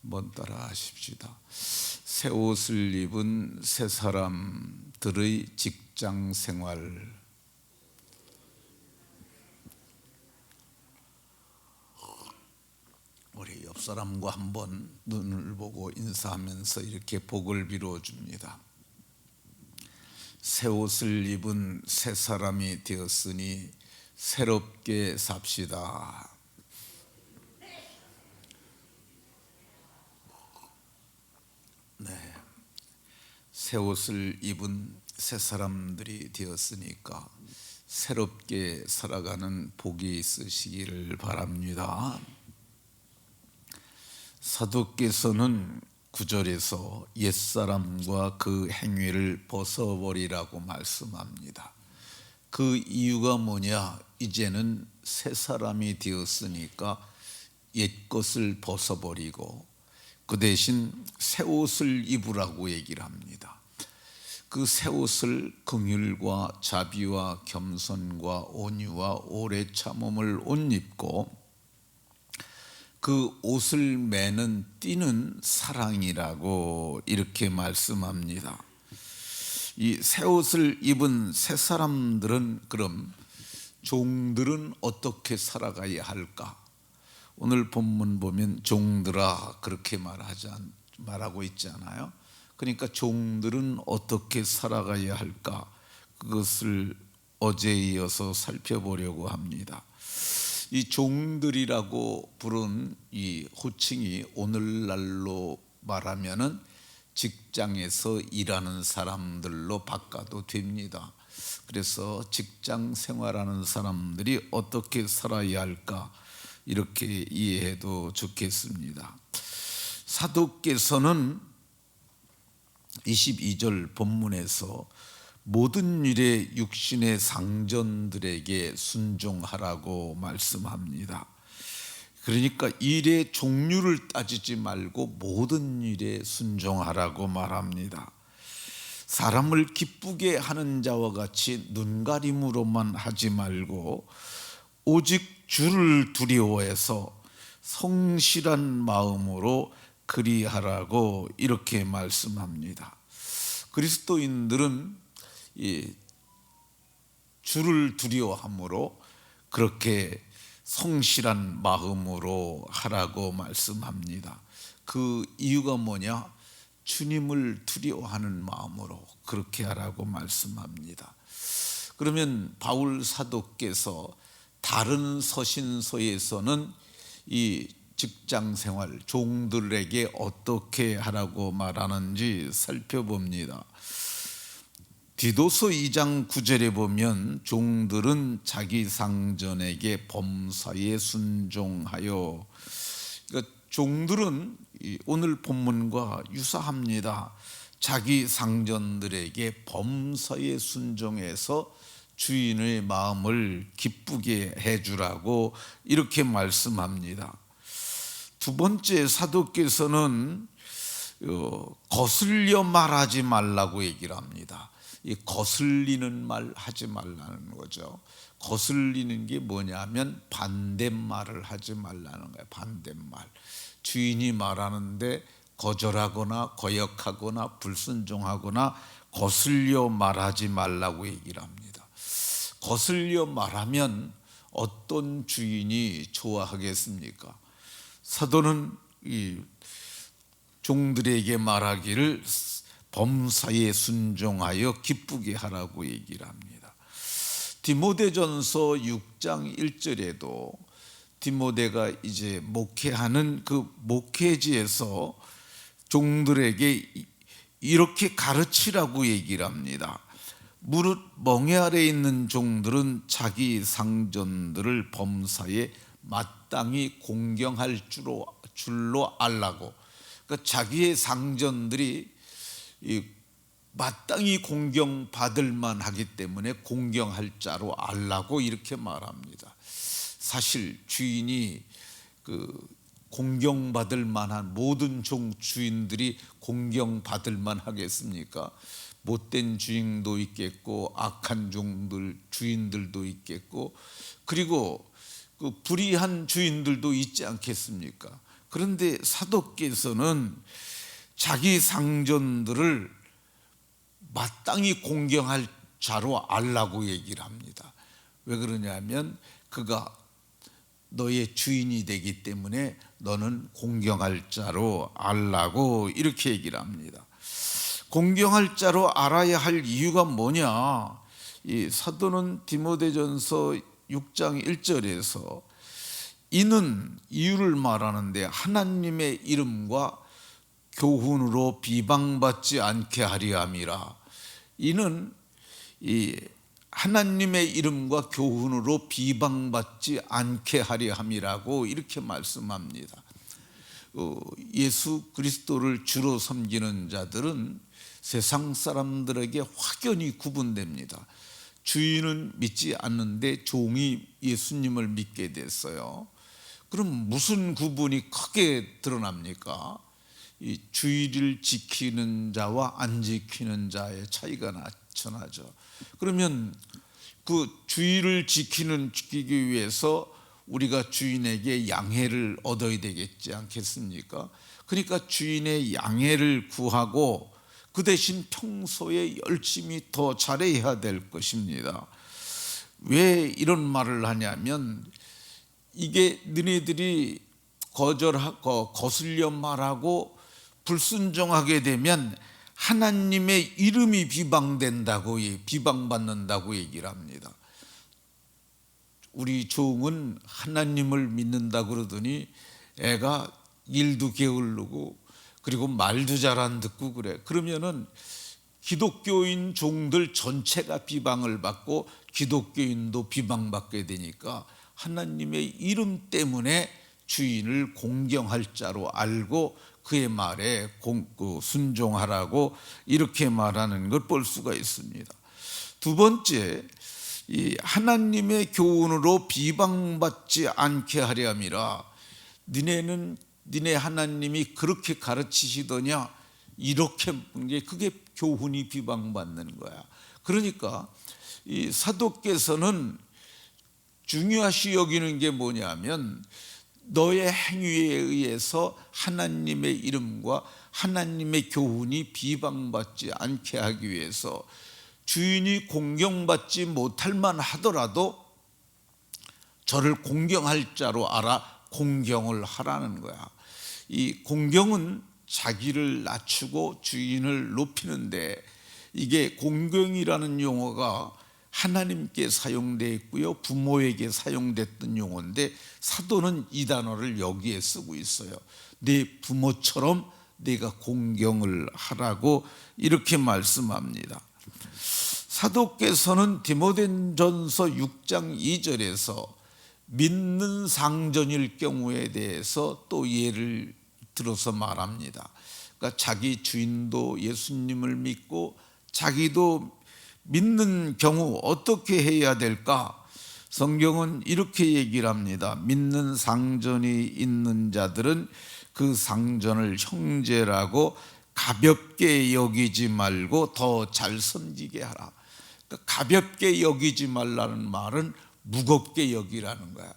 한번 따라 하십시다. 새 옷을 입은 새 사람들의 직장 생활. 우리 옆 사람과 한번 눈을 보고 인사하면서 이렇게 복을 빌어 줍니다. 새 옷을 입은 새 사람이 되었으니 새롭게 삽시다. 네, 새 옷을 입은 새 사람들이 되었으니까 새롭게 살아가는 복이 있으시기를 바랍니다. 사도께서는 9절에서 옛사람과 그 행위를 벗어버리라고 말씀합니다. 그 이유가 뭐냐? 이제는 새 사람이 되었으니까 옛것을 벗어버리고 그 대신 새 옷을 입으라고 얘기를 합니다. 그 새 옷을 긍휼과 자비와 겸손과 온유와 오래 참음을 옷 입고 그 옷을 매는 띠는 사랑이라고 이렇게 말씀합니다. 이 새 옷을 입은 새 사람들은, 그럼 종들은 어떻게 살아가야 할까? 오늘 본문 보면 종들아 그렇게 말하고 있잖아요. 그러니까 종들은 어떻게 살아가야 할까? 그것을 어제에 이어서 살펴보려고 합니다. 이 종들이라고 부른 이 호칭이 오늘날로 말하면은 직장에서 일하는 사람들로 바꿔도 됩니다. 그래서 직장 생활하는 사람들이 어떻게 살아야 할까? 이렇게 이해해도 좋겠습니다. 사도께서는 22절 본문에서 모든 일에 육신의 상전들에게 순종하라고 말씀합니다. 그러니까 일의 종류를 따지지 말고 모든 일에 순종하라고 말합니다. 사람을 기쁘게 하는 자와 같이 눈가림으로만 하지 말고 오직 주를 두려워해서 성실한 마음으로 그리하라고 이렇게 말씀합니다. 그리스도인들은 주를 두려워함으로 그렇게 성실한 마음으로 하라고 말씀합니다. 그 이유가 뭐냐? 주님을 두려워하는 마음으로 그렇게 하라고 말씀합니다. 그러면 바울 사도께서 다른 서신서에서는 이 직장 생활, 종들에게 어떻게 하라고 말하는지 살펴봅니다. 디도서 2장 9절에 보면 종들은 자기 상전에게 범사에 순종하여, 그러니까 종들은 오늘 본문과 유사합니다. 자기 상전들에게 범사에 순종해서 주인의 마음을 기쁘게 해주라고 이렇게 말씀합니다. 두 번째, 사도께서는 거슬려 말하지 말라고 얘기를 합니다. 이 거슬리는 말 하지 말라는 거죠. 거슬리는 게 뭐냐면 반대말을 하지 말라는 거예요. 반대말. 주인이 말하는데 거절하거나 거역하거나 불순종하거나 거슬려 말하지 말라고 얘기를 합니다. 거슬려 말하면 어떤 주인이 좋아하겠습니까? 사도는 이 종들에게 말하기를 범사에 순종하여 기쁘게 하라고 얘기를 합니다. 디모데전서 6장 1절에도 디모데가 이제 목회하는 그 목회지에서 종들에게 이렇게 가르치라고 얘기를 합니다. 무릇 멍에 아래 있는 종들은 자기 상전들을 범사에 마땅히 공경할 줄로 알라고. 그러니까 자기의 상전들이 마땅히 공경받을 만하기 때문에 공경할 자로 알라고 이렇게 말합니다. 사실 주인이 공경받을 만한 모든 종 주인들이 공경받을 만하겠습니까? 못된 주인도 있겠고 악한 종들 주인들도 있겠고, 그리고 그 불의한 주인들도 있지 않겠습니까? 그런데 사도께서는 자기 상전들을 마땅히 공경할 자로 알라고 얘기를 합니다. 왜 그러냐면 그가 너의 주인이 되기 때문에 너는 공경할 자로 알라고 이렇게 얘기를 합니다. 공경할 자로 알아야 할 이유가 뭐냐? 이 사도는 디모데전서 6장 1절에서 이는 이유를 말하는데 하나님의 이름과 교훈으로 비방받지 않게 하려 함이라. 이는 이 하나님의 이름과 교훈으로 비방받지 않게 하려 함이라고 이렇게 말씀합니다. 예수 그리스도를 주로 섬기는 자들은 세상 사람들에게 확연히 구분됩니다. 주인은 믿지 않는데 종이 예수님을 믿게 됐어요. 그럼 무슨 구분이 크게 드러납니까? 이 주의를 지키는 자와 안 지키는 자의 차이가 나타나죠. 그러면 그 주의를 지키기 위해서 우리가 주인에게 양해를 얻어야 되겠지 않겠습니까? 그러니까 주인의 양해를 구하고 그 대신 평소에 열심히 더 잘해야 될 것입니다. 왜 이런 말을 하냐면 이게 너희들이 거절하고 거슬려 말하고 불순종하게 되면 하나님의 이름이 비방받는다고 얘기를 합니다. 우리 종은 하나님을 믿는다 그러더니 애가 일도 게으르고 그리고 말도 잘 안 듣고 그래. 그러면은 기독교인 종들 전체가 비방을 받고 기독교인도 비방받게 되니까 하나님의 이름 때문에 주인을 공경할 자로 알고 그의 말에 순종하라고 이렇게 말하는 걸 볼 수가 있습니다. 두 번째, 이 하나님의 교훈으로 비방받지 않게 하려 함이라. 니네 하나님이 그렇게 가르치시더냐, 이렇게 그게 교훈이 비방받는 거야. 그러니까 이 사도께서는 중요시 여기는 게 뭐냐면 너의 행위에 의해서 하나님의 이름과 하나님의 교훈이 비방받지 않게 하기 위해서 주인이 공경받지 못할 만하더라도 저를 공경할 자로 알아 공경을 하라는 거야. 이 공경은 자기를 낮추고 주인을 높이는데, 이게 공경이라는 용어가 하나님께 사용되어 있고요, 부모에게 사용됐던 용어인데 사도는 이 단어를 여기에 쓰고 있어요. 내 부모처럼 내가 공경을 하라고 이렇게 말씀합니다. 사도께서는 디모데전서 6장 2절에서 믿는 상전일 경우에 대해서 또 예를 들어서 말합니다. 그러니까 자기 주인도 예수님을 믿고 자기도 믿는 경우 어떻게 해야 될까? 성경은 이렇게 얘기를 합니다. 믿는 상전이 있는 자들은 그 상전을 형제라고 가볍게 여기지 말고 더 잘 섬기게 하라. 그러니까 가볍게 여기지 말라는 말은 무겁게 여기라는 거야.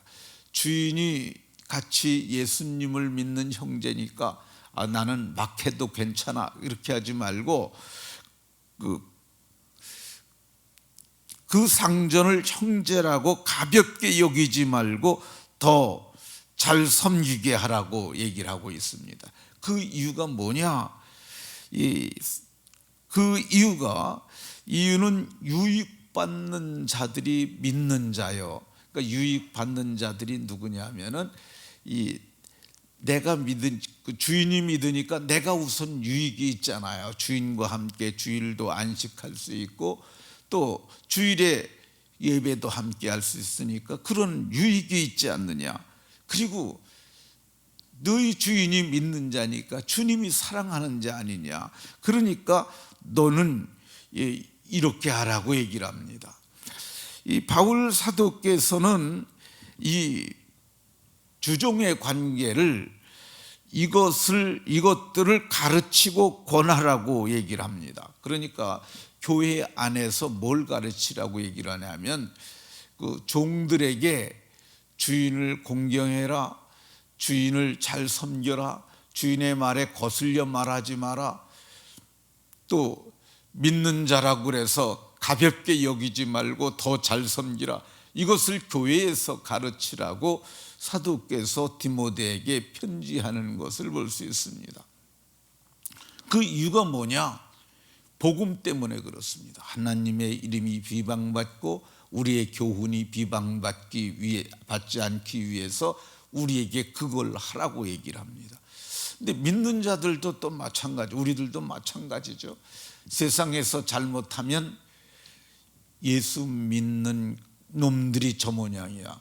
주인이 같이 예수님을 믿는 형제니까 나는 막 해도 괜찮아 이렇게 하지 말고 그 상전을 형제라고 가볍게 여기지 말고 더 잘 섬기게 하라고 얘기를 하고 있습니다. 그 이유가 뭐냐? 그 이유는 유익받는 자들이 믿는 자요. 그러니까 유익받는 자들이 누구냐 하면은 내가 믿은 주인이 믿으니까 내가 우선 유익이 있잖아요. 주인과 함께 주일도 안식할 수 있고 또 주일에 예배도 함께 할 수 있으니까 그런 유익이 있지 않느냐. 그리고 너희 주인이 믿는 자니까 주님이 사랑하는 자 아니냐. 그러니까 너는 이렇게 하라고 얘기를 합니다. 이 바울 사도께서는 이 주종의 관계를 이것들을 가르치고 권하라고 얘기를 합니다. 그러니까 교회 안에서 뭘 가르치라고 얘기를 하냐면 그 종들에게 주인을 공경해라, 주인을 잘 섬겨라. 주인의 말에 거슬려 말하지 마라. 또 믿는 자라고 그래서 가볍게 여기지 말고 더 잘 섬기라. 이것을 교회에서 가르치라고 사도께서 디모데에게 편지하는 것을 볼 수 있습니다. 그 이유가 뭐냐? 복음 때문에 그렇습니다. 하나님의 이름이 비방받고 우리의 교훈이 받지 않기 위해서 우리에게 그걸 하라고 얘기를 합니다. 근데 믿는 자들도 또 마찬가지, 우리들도 마찬가지죠. 세상에서 잘못하면 예수 믿는 놈들이 저 모양이야.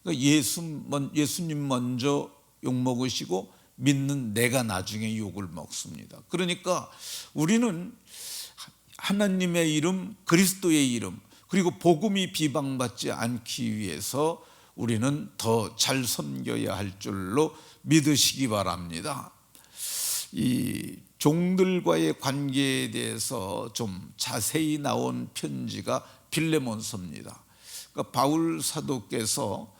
그러니까 예수님 먼저 욕먹으시고 믿는 내가 나중에 욕을 먹습니다. 그러니까 우리는 하나님의 이름, 그리스도의 이름, 그리고 복음이 비방받지 않기 위해서 우리는 더 잘 섬겨야 할 줄로 믿으시기 바랍니다. 이 종들과의 관계에 대해서 좀 자세히 나온 편지가 빌레몬서입니다. 그러니까 바울 사도께서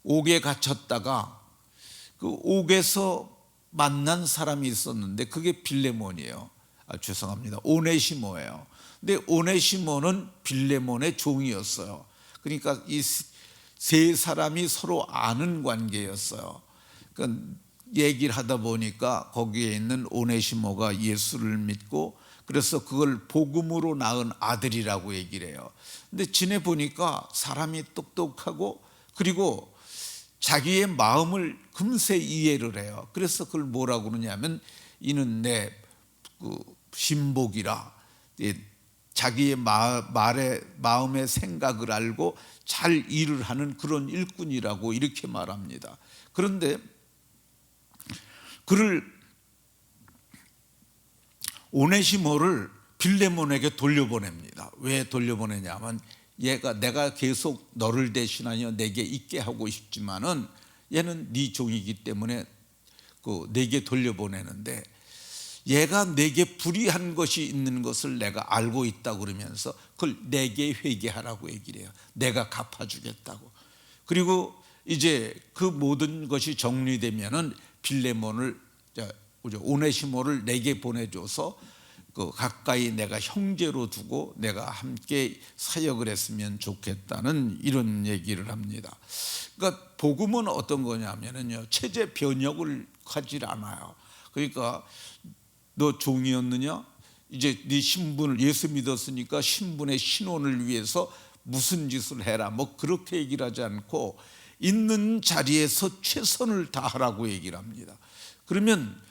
옥에 갇혔다가 그 옥에서 만난 사람이 있었는데 그게 빌레몬이에요. 죄송합니다. 오네시모예요. 근데 오네시모는 빌레몬의 종이었어요. 그러니까 이 세 사람이 서로 아는 관계였어요. 그러니까 얘기를 하다 보니까 거기에 있는 오네시모가 예수를 믿고 그래서 그걸 복음으로 낳은 아들이라고 얘기를 해요. 근데 지내보니까 사람이 똑똑하고 그리고 자기의 마음을 금세 이해를 해요. 그래서 그걸 뭐라고 그러냐면 이는 내 신복이라, 자기의 마음의 생각을 알고 잘 일을 하는 그런 일꾼이라고 이렇게 말합니다. 그런데 그를 오네시모를 빌레몬에게 돌려보냅니다. 왜 돌려보내냐면 내가 계속 너를 대신하여 내게 있게 하고 싶지만은 얘는 네 종이기 때문에 내게 돌려보내는데 얘가 내게 불의한 것이 있는 것을 내가 알고 있다고 그러면서 그걸 내게 회개하라고 얘기를 해요. 내가 갚아주겠다고. 그리고 이제 그 모든 것이 정리되면은 빌레몬을, 오네시모를 내게 보내줘서 가까이 내가 형제로 두고 내가 함께 사역을 했으면 좋겠다는 이런 얘기를 합니다. 그러니까 복음은 어떤 거냐면요, 체제 변혁을 하지 않아요. 그러니까 너 종이었느냐? 이제 네 신분을, 예수 믿었으니까 신분의 신원을 위해서 무슨 짓을 해라, 뭐 그렇게 얘기를 하지 않고 있는 자리에서 최선을 다하라고 얘기를 합니다. 그러면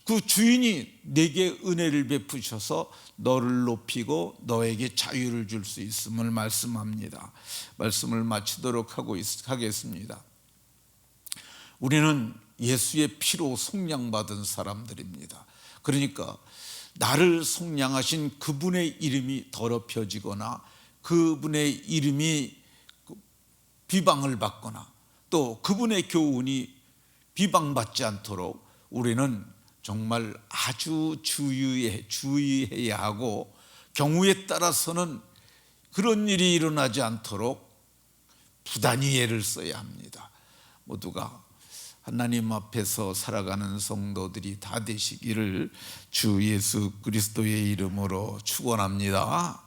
그 주인이 내게 은혜를 베푸셔서 너를 높이고 너에게 자유를 줄 수 있음을 말씀합니다. 말씀을 마치도록 하겠습니다. 우리는 예수의 피로 속량받은 사람들입니다. 그러니까 나를 속량하신 그분의 이름이 더럽혀지거나 그분의 이름이 비방을 받거나 또 그분의 교훈이 비방받지 않도록 우리는 정말 아주 주의해야 하고 경우에 따라서는 그런 일이 일어나지 않도록 부단히 애를 써야 합니다. 모두가 하나님 앞에서 살아가는 성도들이 다 되시기를 주 예수 그리스도의 이름으로 축원합니다.